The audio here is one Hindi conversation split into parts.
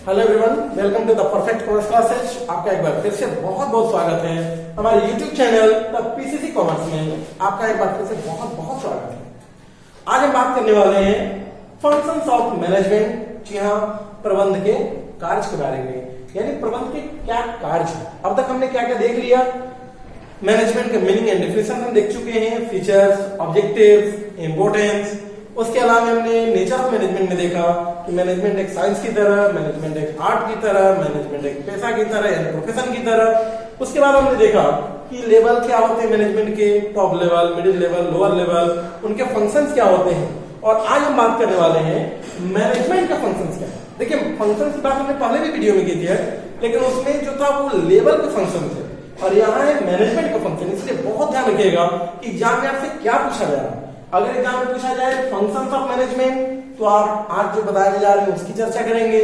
Hello everyone, welcome to the perfect commerce classes. आपका एक बार फिर से बहुत बहुत स्वागत है हमारे YouTube channel the PCC commerce में। आपका एक बार फिर से बहुत बहुत स्वागत है। आज हम बात करने वाले हैं फंक्शंस ऑफ मैनेजमेंट। जी हाँ, प्रबंध के कार्य के बारे में, यानी प्रबंध के क्या कार्य। अब तक हमने क्या क्या देख लिया। मैनेजमेंट का मीनिंग एंड डेफिनेशन हम देख चुके हैं, फीचर्स, ऑब्जेक्टिव्स, इंपोर्टेंस। उसके अलावा हमने नेचर ऑफ मैनेजमेंट में देखा कि मैनेजमेंट एक साइंस की तरह, मैनेजमेंट एक आर्ट की तरह, मैनेजमेंट एक पेशा की तरह यानी प्रोफेशन की तरह। उसके बाद हमने देखा कि लेवल क्या होते हैं मैनेजमेंट के, top level, middle level, lower level, उनके फंक्शंस क्या होते हैं। और आज हम बात करने वाले हैं मैनेजमेंट का फंक्शंस क्या है। देखिए, फंक्शंस की बात हमने पहले भी वीडियो में की थी, लेकिन उसमें जो था वो लेवल के फंक्शन थे और यहाँ है मैनेजमेंट का फंक्शन। इसलिए बहुत ध्यान रखिएगा कि एग्जाम में आपसे क्या पूछा जा रहा है। अगर एग्जाम में पूछा जाए फंक्शंस ऑफ मैनेजमेंट, तो आप आज जो बताने जा रहे हैं उसकी चर्चा करेंगे।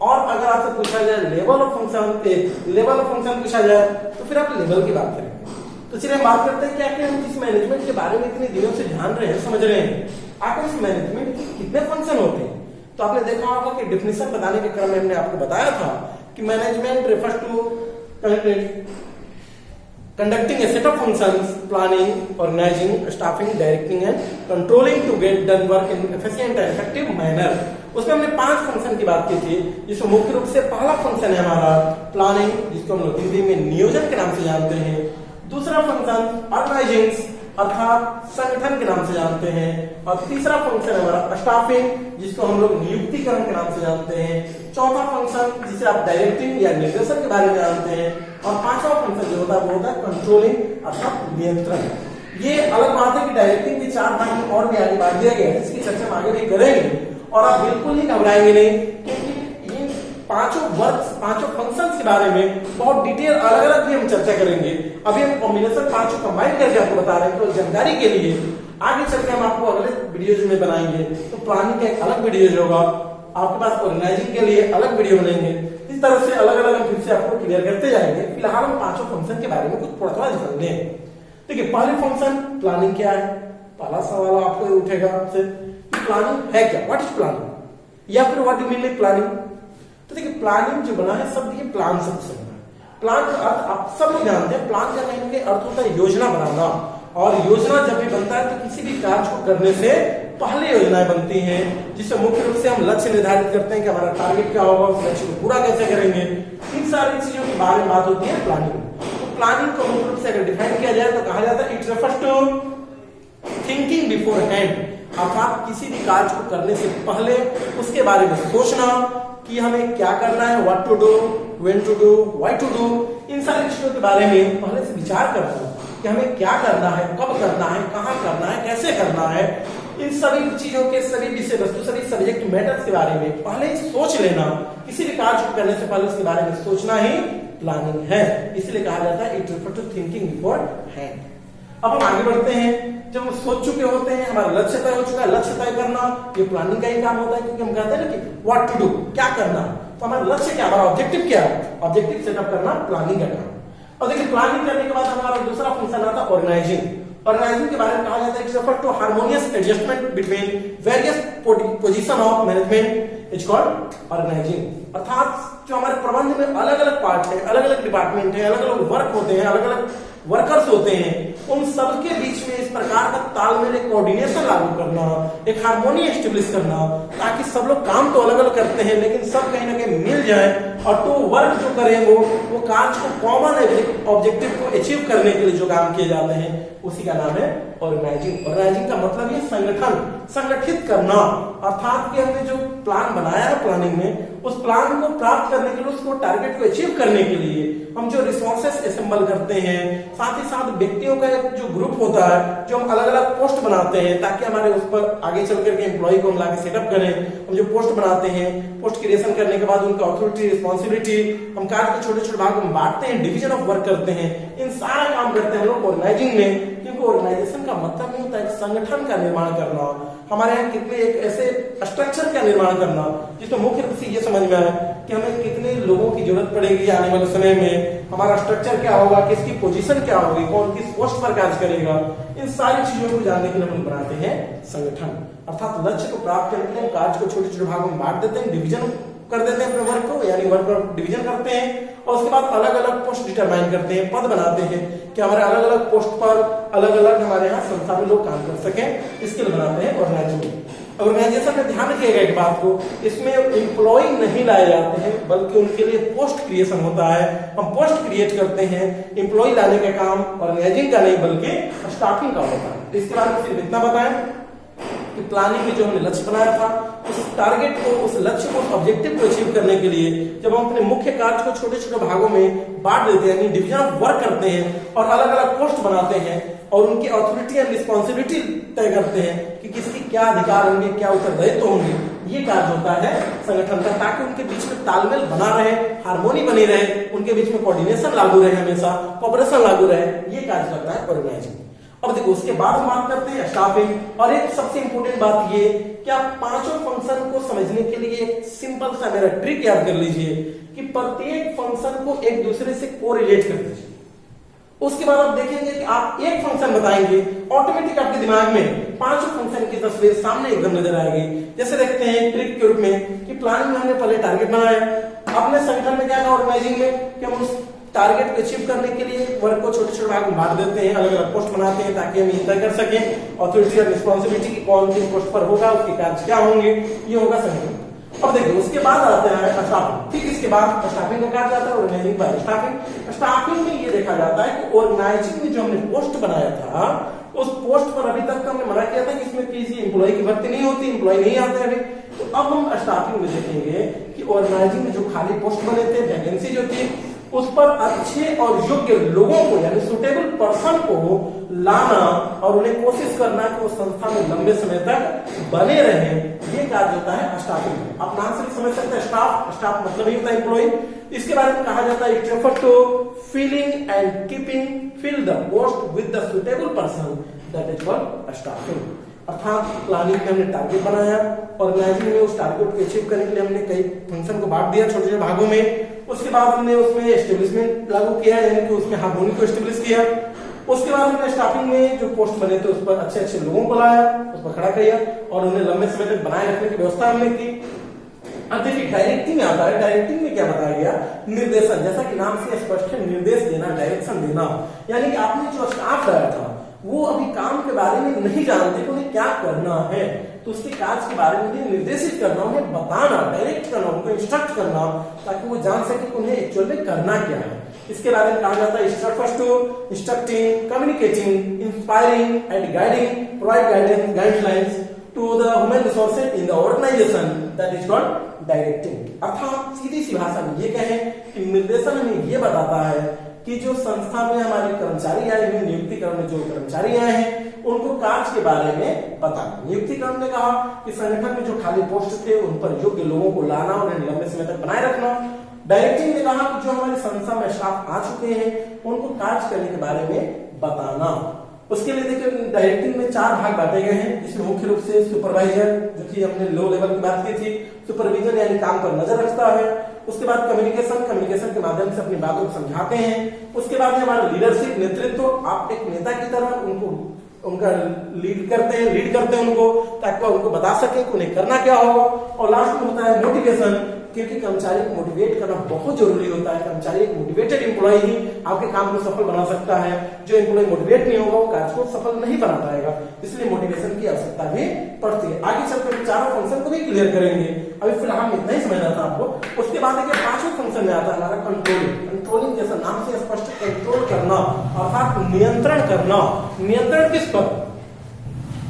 और अगर आपसे पूछा जाए लेवल ऑफ फंक्शन पूछा जाए तो फिर आप लेवल की बात करेंगे। तो चलिए बात करते हैं क्या कि हम जिस मैनेजमेंट के बारे में इतने दिनों से जान रहे हैं, समझ रहे हैं, आखिर इस मैनेजमेंट के कितने फंक्शन होते हैं। तो आपने देखा होगा कि डिफिनेशन बताने के क्रम में हमने आपको बताया था कि management refers to conducting a set of functions, planning, organizing, staffing, directing and controlling to get done work in efficient and effective manner। उसमें हमने 5 फंक्शन की बात की थी, जिसमें मुख्य रूप से पहला फंक्शन है हमारा प्लानिंग, जिसको हम लोग हिंदी में नियोजन के नाम से जानते हैं। दूसरा फंक्शन ऑर्गेनाइजिंग अर्थात संगठन के नाम से जानते हैं। और तीसरा फंक्शन है हमारा स्टाफिंग, जिसको हम लोग नियुक्तिकरण के नाम से जानते हैं। चौथा फंक्शन जिसे आप डायरेक्टिंग या निर्देशन के बारे में जानते हैं। और पांचवा फंक्शन जो होता है वो होता है कंट्रोलिंग अर्थात नियंत्रण। ये अलग बात है कि डायरेक्टिंग के 4 भाग में और भी आगे बांट दिया गया है, इसकी चर्चा हम आगे भी करेंगे। और आप बिल्कुल ही घबराएंगे नहीं, क्योंकि इन पांचों फंक्शंस के बारे में बहुत डिटेल अलग अलग भी हम चर्चा करेंगे। अभी हम कॉम्बिनेशन पांचों कंबाइन करके आपको बता रहे हैं, तो जानकारी के लिए आगे चलकर हम आपको अगले वीडियोज में बनाएंगे। तो प्लानिंग का एक अलग वीडियो होगा, आपके पास ऑर्गेनाइजिंग के लिए अलग वीडियो बनेंगे। इस तरह से अलग अलग हम फिर से आपको क्लियर करते जाएंगे। फिलहाल हम पांचों फंक्शन के बारे में कुछ थोड़ा थोड़ा जान लें। देखिए, पहले फंक्शन प्लानिंग क्या है। पहला सवाल आपको उठेगा आपसे, प्लानिंग है क्या, व्हाट इज प्लानिंग, या फिर what you mean by planning. तो देखिए, प्लानिंग जो बना है सब ये प्लान शब्द से बना है। प्लान का अर्थ आप सब लोग जानते हैं, प्लान का कहीं ना कहीं अर्थ होता है योजना बनाना। और योजना जब भी बनता है तो किसी भी कार्य को करने से पहले योजनाएं बनती हैं, जिससे मुख्य रूप से हम लक्ष्य निर्धारित करते हैं कि हमारा टारगेट क्या होगा, उस लक्ष्य को पूरा कैसे करेंगे। इन सारी चीजों के बारे में बात होती है प्लानिंग। तो प्लानिंग को मुख्य रूप से अगर डिफाइन किया जाए तो कहा जाता है it refers to thinking beforehand, अर्थात किसी भी कार्य को करने से पहले उसके बारे में सोचना कि हमें क्या करना है, what to do, when to do, why to do. इन सारी चीजों के बारे में पहले से विचार करना कि हमें क्या करना है, कब करना है, कहाँ करना है, कैसे करना है। इन सभी चीजों के सभी विषय वस्तु, सभी सब्जेक्ट मैटर्स के बारे में पहले ही सोच लेना। किसी भी कार्य को करने से पहले उसके बारे में सोचना ही प्लानिंग है। इसलिए कहा जाता है it refers to thinking beforehand. अब हम आगे बढ़ते हैं। जब हम सोच चुके होते हैं, हमारा लक्ष्य तय हो चुका है, लक्ष्य तय करना ये प्लानिंग का ही काम होता है, क्योंकि हम कहते हैं ना कि व्हाट टू डू, क्या करना। तो हमारा लक्ष्य क्या, हमारा ऑब्जेक्टिव क्या है, ऑब्जेक्टिव सेटअप करना प्लानिंग का काम। और देखिए, प्लानिंग करने के बाद हमारा दूसरा फंक्शन आता है ऑर्गेनाइजिंग। ऑर्गेनाइजिंग के बारे में कहा जाता है it's refer to harmonious adjustment between various position of management is called organizing. अर्थात जो हमारे प्रबंध में अलग अलग पार्ट है, अलग अलग डिपार्टमेंट है, अलग अलग वर्क होते हैं, अलग अलग वर्कर्स होते हैं, उन सबके बीच में इस प्रकार का तालमेल, एक कोऑर्डिनेशन लागू करना, एक हार्मोनी एस्टेब्लिश करना, ताकि सब लोग काम तो अलग अलग करते हैं लेकिन सब कहीं ना कहीं मिल जाए और तो वर्क जो करें वो कार्य को कॉमन ऑब्जेक्टिव को अचीव करने के लिए जो काम किए जाते हैं उसी का नाम है ऑर्गेनाइजिंग। ऑर्गेनाइजिंग का मतलब ये संगठन, संगठित करना। अर्थात कि हमने जो प्लान बनाया है प्लानिंग में, उस प्लान को प्राप्त करने के लिए, उसको टारगेट को अचीव करने के लिए हम जो रिसोर्सेस असेंबल करते हैं, साथ ही साथ व्यक्तियों का एक जो ग्रुप होता है, जो हम अलग अलग पोस्ट बनाते हैं ताकि हमारे उस पर आगे चल करके एम्प्लॉय को हम लाके सेटअप करें। हम जो पोस्ट बनाते हैं, पोस्ट क्रिएशन करने के बाद उनका अथॉरिटी, रिस्पॉन्सिबिलिटी, हम कार्य को छोटे छोटे भागों में बांटते हैं, डिवीजन ऑफ वर्क करते हैं। इन सारा काम करते हैं हम लोग ऑर्गेनाइजिंग में, क्योंकि ऑर्गेनाइजेशन का मतलब नहीं होता है संगठन का निर्माण करना। हमारे यहाँ कितने एक ऐसे स्ट्रक्चर का निर्माण करना जिसमें मुख्य रूप से ये समझ में आए कि हमें कितने लोगों की जरूरत पड़ेगी आने वाले समय में, हमारा स्ट्रक्चर क्या होगा, किसकी पोजीशन क्या होगी, कौन किस पोस्ट पर कार्य करेगा। इन सारी चीजों को जानने के लिए हम बनाते हैं संगठन। अर्थात लक्ष्य को प्राप्त करने के लिए कार्य को छोटे छोटे भागों में बांट देते हैं, डिवीजन कर देते हैं अपने वर्क को, यानी वर्क डिवीजन करते हैं और उसके बाद अलग अलग पोस्ट डिटरमाइन करते हैं, पद बनाते हैं कि हमारे अलग अलग पोस्ट पर अलग अलग हमारे यहाँ संस्था में लोग काम कर सकें, स्किल बनाते हैं ऑर्गेनाइजेशन में। ध्यान रखिएगा एक बात को, इसमें एम्प्लॉय नहीं लाए जाते हैं बल्कि उनके लिए पोस्ट क्रिएशन होता है। हम पोस्ट क्रिएट करते हैं, एम्प्लॉय लाने का काम ऑर्गेनाइजिंग का नहीं बल्कि स्टाफिंग का होता है। तो इसके बारे में सिर्फ इतना बताएं कि प्लानिंग में जो हमने लक्ष्य बनाया था उस टारगेट को, उस लक्ष्य को, उस ऑब्जेक्टिव को अचीव करने के लिए जब हम अपने मुख्य कार्य को छोटे छोटे भागों में बांट देते हैं, यानी डिवीजन ऑफ वर्क करते हैं और अलग अलग पोस्ट बनाते हैं और उनकी अथॉरिटी एंड रिस्पॉन्सिबिलिटी तय करते हैं कि किसकी क्या अधिकार होंगे, क्या उत्तरदायित्व होंगे, ये कार्य होता है संगठन का, ताकि उनके बीच में तालमेल बना रहे, हार्मोनी बनी रहे, उनके बीच में कोऑर्डिनेशन लागू रहे, हमेशा कोऑपरेशन लागू रहे, ये कार्य करता है ऑर्गेनाइजिंग। अब देखो उसके बाद हम बात करते हैं स्टाफिंग। और एक सबसे इंपॉर्टेंट बात ये कि आप पांचों फंक्शन को समझने के लिए एक सिंपल सा मेरा ट्रिक याद कर लीजिए कि प्रत्येक फंक्शन को एक दूसरे से कोरिलेट कर दीजिए। उसके बाद आप देखेंगे कि आप एक फंक्शन बताएंगे, ऑटोमेटिक आपके दिमाग में पांचों फंक्शन की तस्वीर सामने एकदम नजर आएगी। जैसे देखते हैं ट्रिक के रूप में कि प्लानिंग में हमने पहले टारगेट बनाया, अपने संगठन में क्या था ऑर्गेनाइजिंग में कि हम उस टारगेट को अचीव करने के लिए वर्क को छोटे छोटे भाग में बांट देते हैं, अलग अलग पोस्ट बनाते हैं ताकि हम ये तय कर सकें अथॉरिटी और रिस्पॉन्सिबिलिटी की कौन किस पोस्ट पर होगा, उसके कार्य क्या होंगे, ये होगा संगठन। अब देखिए उसके बाद आते हैं स्टाफिंग। ठीक, इसके बाद स्टाफिंग का कार्य आता है ऑर्गेनाइजिंग बाय स्टाफिंग। स्टाफिंग में ये देखा जाता है कि ऑर्गेनाइजिंग में जो हमने पोस्ट बनाया था उस पोस्ट पर अभी तक हमने मना किया था कि इसमें किसी एम्प्लॉय की भर्ती नहीं होती, एम्प्लॉय नहीं आते अभी। तो अब हम स्टाफिंग में देखेंगे कि ऑर्गेनाइजिंग में जो खाली पोस्ट बने थे, वैकेंसी जो थी, उस पर अच्छे और योग्य लोगों को यानी सुटेबल पर्सन को लाना और उन्हें कोशिश करना कि वो संस्था में लंबे समय तक बने रहे, ये कार्य होता है स्टाफिंग। आप नाम से समझ सकते हैं स्टाफ मतलब ही होता है एम्प्लॉय। इसके बारे में कहा जाता है it refer to feeling and keeping fill the post with the suitable person, that is called staffing. अर्थात प्लानिंग में हमने टारगेट बनाया, ऑर्गेनाइजिंग में उस टारगेट को अचीव करने के लिए हमने कई फंक्शन को बांट दिया छोटे छोटे भागों में। उसके बाद हमने उसमें एस्टेब्लिशमेंट लागू किया, यानी कि उसमें हार्मोनी को एस्टेब्लिश किया। उसके बाद हमने स्टाफिंग में जो पोस्ट बने थे उस पर अच्छे अच्छे लोगों को लाया, उस पर खड़ा किया और उन्हें लंबे समय तक बनाए रखने की व्यवस्था हमने की। अब देखिए डायरेक्टिंग आता है। डायरेक्टिंग में क्या बताया गया, निर्देशन, जैसा कि नाम से स्पष्ट है, निर्देश देना, डायरेक्शन देना। यानी कि आपने जो स्टाफ लाया था वो अभी काम के बारे में नहीं जानते कि उन्हें क्या करना है, तो उसके कार्य के बारे में उन्हें निर्देशित करना, उन्हें बताना, डायरेक्ट करना, उनको इंस्ट्रक्ट करना ताकि वो जान सके कि उन्हें एक्चुअल में करना क्या है। इसके बारे में कहा जाता है instructing, communicating, inspiring and guiding, provide guidelines to the human resources in the organization, that is called directing. अर्थात सीधी सी भाषा में ये कहें कि निर्देशन हमें ये बताता है कि जो संस्था में हमारे कर्मचारी आए हुए, नियुक्तिकरण में जो कर्मचारी आए हैं उनको कार्य के बारे में बताना। नियुक्तिकरण ने कहा कि संगठन में जो खाली पोस्ट थे उन पर योग्य लोगों को लाना, उन्हें लंबे समय तक बनाए रखना। डायरेक्टिंग ने कहा कि जो हमारी संस्था में स्टाफ आ चुके हैं उनको कार्य करने के बारे में बताना। उसके लिए देखिए डायरेक्टिंग में 4 भाग बांटे गए हैं, जिसमें मुख्य रूप से सुपरवाइजर, जो कि हमने लो लेवल की बात की थी, सुपरविजन यानी काम पर नजर रखता है। उसके बाद कम्युनिकेशन के माध्यम से अपनी बातों को समझाते हैं। उसके बाद हमारा लीडरशिप, नेतृत्व, आप एक नेता की तरह उनका लीड करते हैं उनको, ताकि वो उनको बता सके कि उन्हें करना क्या होगा। और लास्ट में होता है मोटिवेशन, क्योंकि कर्मचारी को मोटिवेट करना बहुत जरूरी होता है। कर्मचारी एक मोटिवेटेड एम्प्लॉय ही आपके काम को सफल बना सकता है। जो एम्प्लॉय मोटिवेट नहीं होगा वो कार्य को सफल नहीं बना पाएगा, इसलिए मोटिवेशन की आवश्यकता भी पड़ती है। आगे चलकर चारों फंक्शन को भी क्लियर करेंगे, अभी फिलहाल इतना ही समझना था आपको। उसके बाद देखिए 5वें फंक्शन में आता है हमारा कंट्रोलिंग, जैसा नाम से स्पष्ट, कंट्रोल करना अर्थात नियंत्रण करना। नियंत्रण किस पर,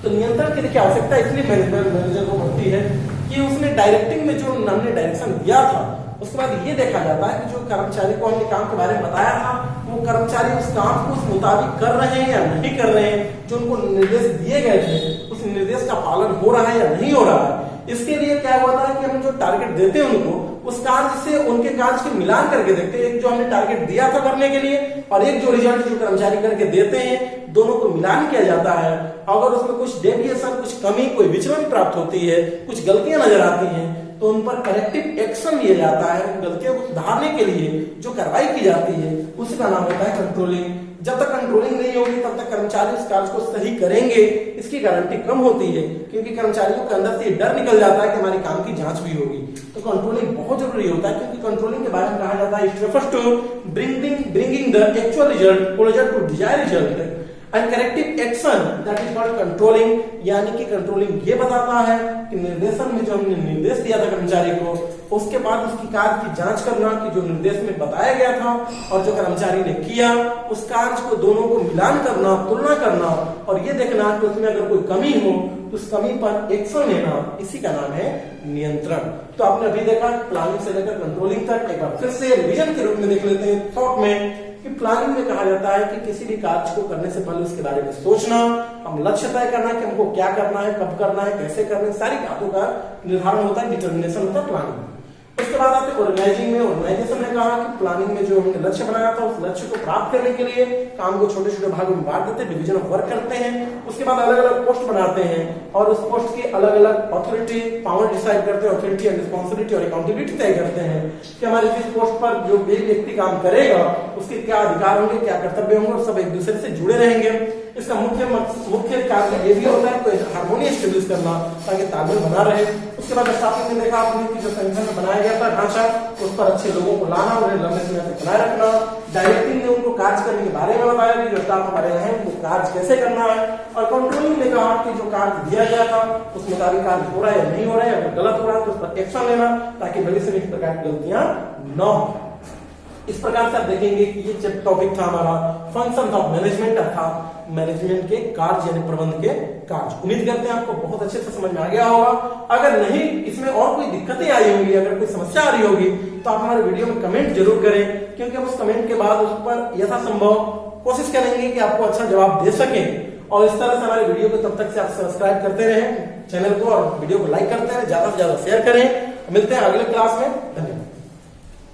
तो नियंत्रण की क्या आवश्यकता इसलिए मैनेजर को होती है कि उसने डायरेक्टिंग में जो हमने डायरेक्शन दिया था उसके बाद ये देखा जाता है कि जो कर्मचारी को हमने काम के बारे में बताया था वो कर्मचारी उस काम को उस मुताबिक कर रहे हैं या नहीं कर रहे हैं, जो उनको निर्देश दिए गए थे उस निर्देश का पालन हो रहा है या नहीं हो रहा है। इसके लिए क्या होता है कि हम जो टारगेट देते हैं उनको, उस कार्य से उनके कार्य के मिलान करके देखते हैं। एक जो हमने टारगेट दिया था करने के लिए और एक जो रिजल्ट जो कर्मचारी करके देते हैं, दोनों को मिलान किया जाता है। अगर उसमें कुछ डेविएशन, कुछ कमी, कोई विचलन प्राप्त होती है, कुछ गलतियां नजर आती हैं, तो उन पर करेक्टिव एक्शन लिया जाता है। उन गलतियों को सुधारने के लिए जो कार्रवाई की जाती है उसी का नाम होता है कंट्रोलिंग। जब तक कंट्रोलिंग नहीं होगी तब तक कर्मचारी उस कार्य को सही करेंगे, इसकी गारंटी कम होती है, क्योंकि कर्मचारियों के अंदर से डर निकल जाता है कि हमारे काम की जांच भी होगी। तो कंट्रोलिंग बहुत जरूरी होता है, क्योंकि कंट्रोलिंग के बारे में कहा जाता है it refers to bringing the actual result closer to desired result and corrective action that is called controlling. यानी कि कंट्रोलिंग ये बताता है कि निर्देशन में जो हमने निर्देश दिया था कर्मचारी को, उसके बाद उसकी कार्य की जांच करना कि जो निर्देश में बताया गया था और जो कर्मचारी ने किया उस कार्य को दोनों को मिलान करना, तुलना करना और ये देखना कि उसमें अगर कोई कमी हो तो उस कमी पर एक्शन लेना, इसी का नाम है नियंत्रण। तो आपने अभी देखा प्लानिंग से लेकर कंट्रोलिंग तक। एक बार फिर से रिवीजन के रूप में देख लेते हैं थॉट में कि प्लानिंग में कहा जाता है कि किसी भी कार्य को करने से पहले उसके बारे में सोचना, हम लक्ष्य तय करना कि हमको क्या करना है, कब करना है, कैसे करना है, सारी बातों का निर्धारण होता है, डिटर्मिनेशन होता है प्लानिंग। उसके बाद आते ऑर्गेनाइजिंग में। ऑर्गेनाइजेशन ने कहा कि प्लानिंग में जो हमने लक्ष्य बनाया था उस लक्ष्य को प्राप्त करने के लिए काम को छोटे छोटे भागों में बांट देते हैं, डिवीजन ऑफ वर्क करते हैं। उसके बाद अलग अलग पोस्ट बनाते हैं और उस पोस्ट की अलग अलग अथॉरिटी पावर डिसाइड करते हैं, अथॉरिटी एंड रिस्पॉन्सिबिलिटी और अकाउंटेबिलिटी तय करते हैं कि हमारे जिस पोस्ट पर जो भी व्यक्ति काम करेगा उसके क्या अधिकार होंगे, क्या कर्तव्य होंगे और सब एक दूसरे से जुड़े रहेंगे। इसका मुख्य कार्य ये भी होता है कोई हार्मोनियस शेड्यूल करना ताकि तालमेल बना रहे। उसके बाद स्टार्टिंग में देखा आपने कि जो संगठन में बनाया गया था ढांचा, उस पर अच्छे लोगों को लाना, उन्हें लंबे समय तक बनाए रखना। डायरेक्टिंग ने उनको कार्य करने के बारे में बताया कि जो स्टाफ हमारे हैं उनको कार्य कैसे करना है। और कंट्रोलिंग ने कहा कि जो कार्य दिया गया था उस मुताबिक कार्य हो रहा है या नहीं हो रहा है, अगर गलत हो रहा है तो उस पर एक्शन लेना ताकि भविष्य में इस प्रकार की गलतियां न हो। इस प्रकार से आप देखेंगे कि ये जब टॉपिक था हमारा फंक्शन ऑफ मैनेजमेंट अर्थात मैनेजमेंट के कार्य यानी प्रबंध के कार्य। उम्मीद करते हैं आपको बहुत अच्छे से समझ में आ गया होगा। अगर नहीं इसमें और कोई दिक्कतें आई होंगी, अगर कोई समस्या आ रही होगी तो आप हमारे वीडियो में कमेंट जरूर करें, क्योंकि हम उस कमेंट के बाद उस पर यथासंभव कोशिश करेंगे कि आपको अच्छा जवाब दे सकें। और इस तरह से हमारे वीडियो को तब तक से आप सब्सक्राइब करते रहें चैनल को और वीडियो को लाइक करते रहें, ज्यादा से ज्यादा शेयर करें। मिलते हैं अगले क्लास में। धन्यवाद।